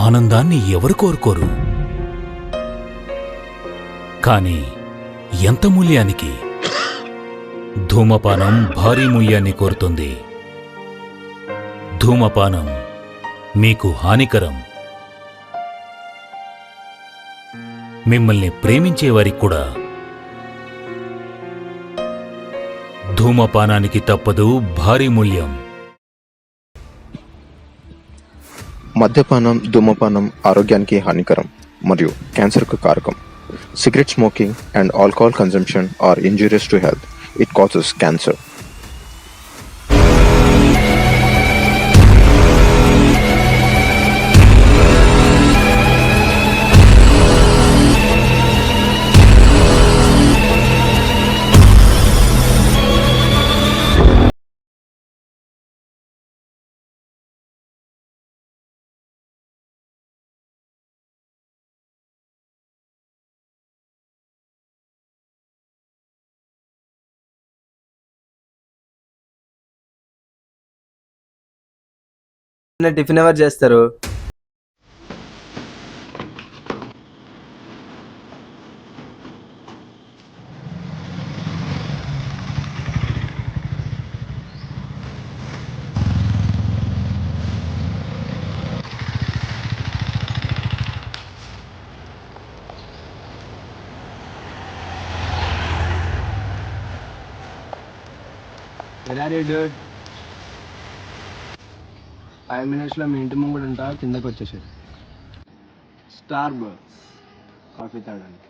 ఆనందాన్ని ఎవరు కోరుకోరు? కాని ఎంత మూల్యానికి? ధూమపానం భారీ మూల్యాన్ని కోరుతుంది. ధూమపానం మీకు హానికరం. మిమ్మల్ని ప్రేమించేవారికి కూడా ధూమపానానికి తప్పదు భారీ మూల్యం. మద్యపానం, ధూమపానం ఆరోగ్యానికి హానికరం మరియు క్యాన్సర్కు కారకం. Cigarette smoking and alcohol consumption are injurious to health. It causes cancer. Tiffin ఎవరు చేస్తారు? Where are you, dude? 5 minutes లో మీ ఇంటి ముందు ఉంటా, కిందకి వచ్చేసేది. స్టార్ బక్స్ కాఫీ తాగడానికి.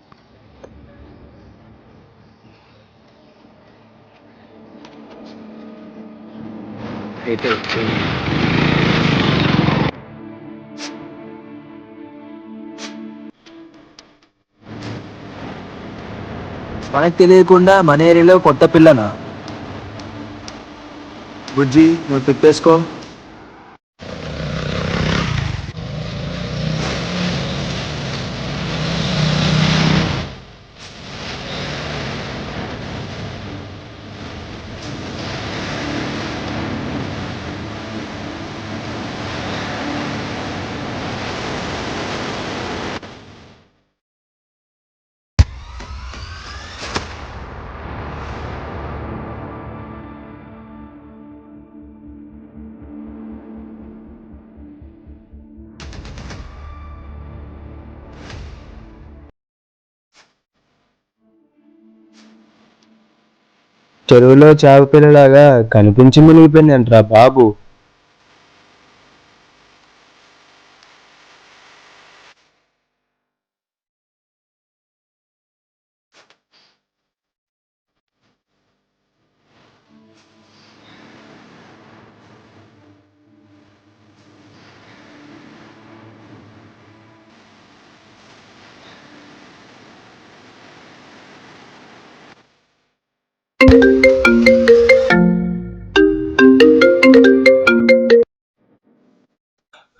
అయితే మనకు తెలియకుండా మన ఏరియాలో కొత్త పిల్లనా? బుజ్జి, నువ్వు తిప్పేసుకో. చెరువులో చేప పిల్లలాగా కనిపించి మునిగిపోయింది అంటరా బాబు.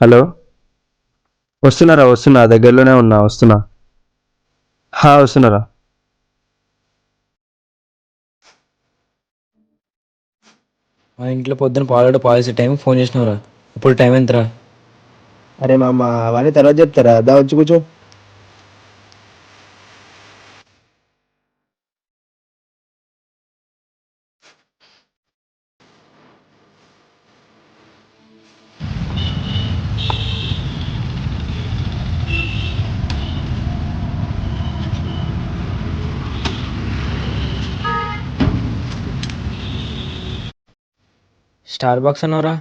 హలో, వస్తున్నా, దగ్గరలోనే ఉన్నా, వస్తున్నా. వస్తున్నారా? మా ఇంట్లో పొద్దున పాలసీ టైం ఫోన్ చేసినవరా? ఇప్పుడు టైం ఎంతరా? అరే మామ, అవన్నీ తర్వాత చెప్తారా, దా వచ్చి కూర్చో. స్టార్ బాక్స్ అన్నారా?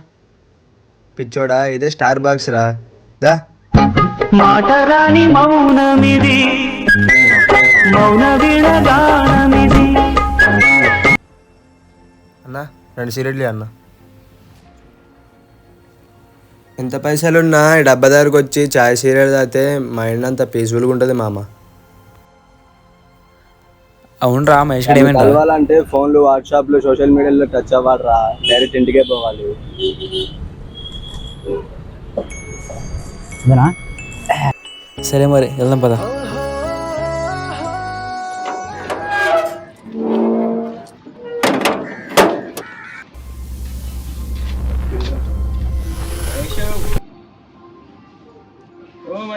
పిచ్చోడా, ఇదే స్టార్ బాక్స్ రా, దా. మాటరాని మౌనమిది, మౌన విడగానమిది. అన్నా 2 సిగరెట్లు అన్న. ఎంత పైసలున్నా ఈ డబ్బా దగ్గరకు వచ్చి చాయ్ సిగరెట్ తాగితే మైండ్ అంతా పీస్ఫుల్గా ఉంటుంది మామ. అవునరా మహేష్ గడ్ ఏమైనా కలవాలంటే ఫోన్లు, వాట్సాప్లు, సోషల్ మీడియాలో టచ్ అవ్వాలరా, డైరెక్ట్ ఇంటికే పోవాలి. సరే మరి వెళ్దాం పద.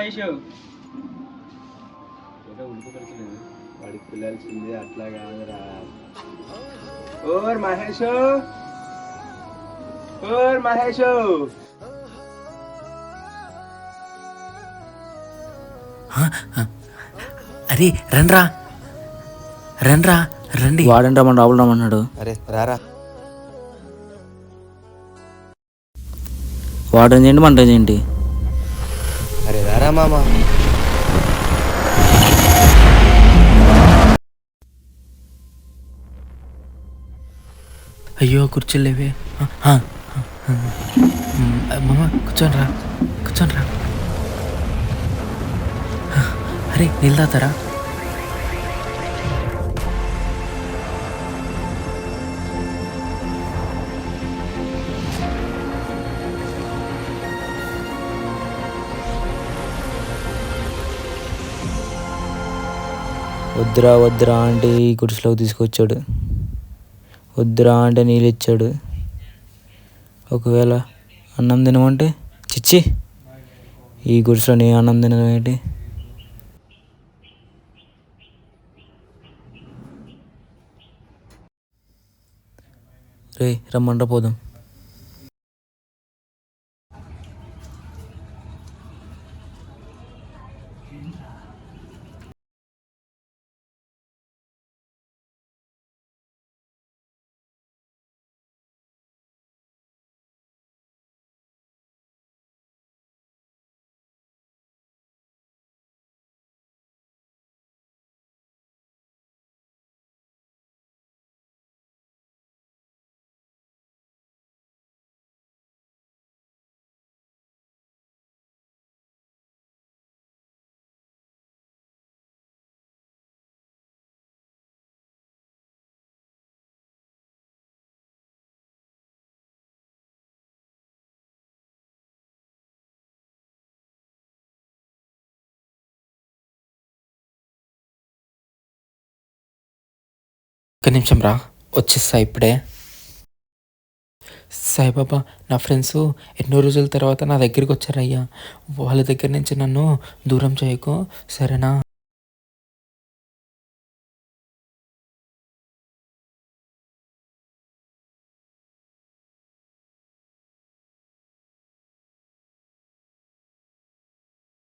మహేష్ ఉడుకుపడతలేదు వాడికి పిల్లల్సింది అట్లా కాదురా. ఓర్ మహేష్ ఓర్ మహేష్ అరే రండ్రా రండ్రా రండి. వాడంటే మన రాబుల్ రమ్మన్నాడు. అరే రారా. వాడని ఏంటి మన ఏంటి? అరే రారా మామ. అయ్యో కూర్చోలేవే. మామ కూర్చోండి రా కూర్చోండి రా. అరే నీళ్ళు తాతారా? వద్దురా వద్దురా అంటే ఈ గుడిసెలోకి తీసుకొచ్చాడు. వద్దురా అంటే నీళ్ళు ఇచ్చాడు. ఒకవేళ అన్నం తినమంటే చిచ్చి ఈ గుడిసెలో నీ అన్నం తినడం ఏంటి? రే రమ్మంట పోదాం. ఒక్క నిమిషం రా వచ్చేస్తా ఇప్పుడే. సాయిబాబా నా ఫ్రెండ్స్ ఎన్నో రోజుల తర్వాత నా దగ్గరికి వచ్చారయ్యా. వాళ్ళ దగ్గర నుంచి నన్ను దూరం చేయకు సరేనా?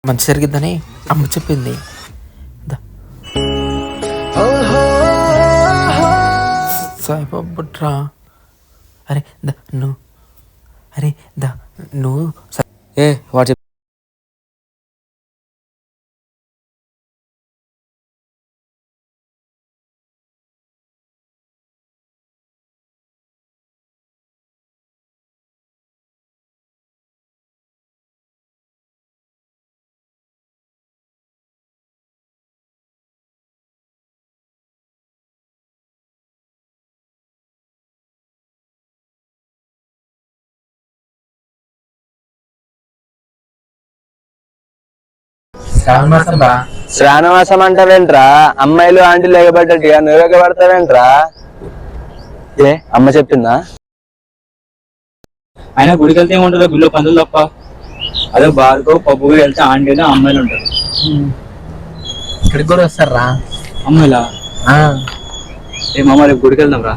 మంచి జరిగిద్దని అమ్మ చెప్పింది. సాయిబాబా అరే దా నువ్వు అరే దా నువ్వు ఏ వాడు శ్రావణమాసం అంటావేంట్రా? అమ్మాయిలు ఆంటీలు ఎగబడ్డట్టుగా నువ్వు ఎగబడతావేంట్రా? ఏ అమ్మ చెప్పిందా? ఆయన గుడికి వెళ్తే ఏముంటుందో గుళ్ళో పందులు తప్ప. అదే బార్కో పబ్బు వెళ్తే ఆంటీలు అమ్మాయిలు ఉంటారు. ఇక్కడికి కూడా వస్తారా అమ్మాయిలా? ఏ మామ రేపు గుడికి వెళ్దాం రా.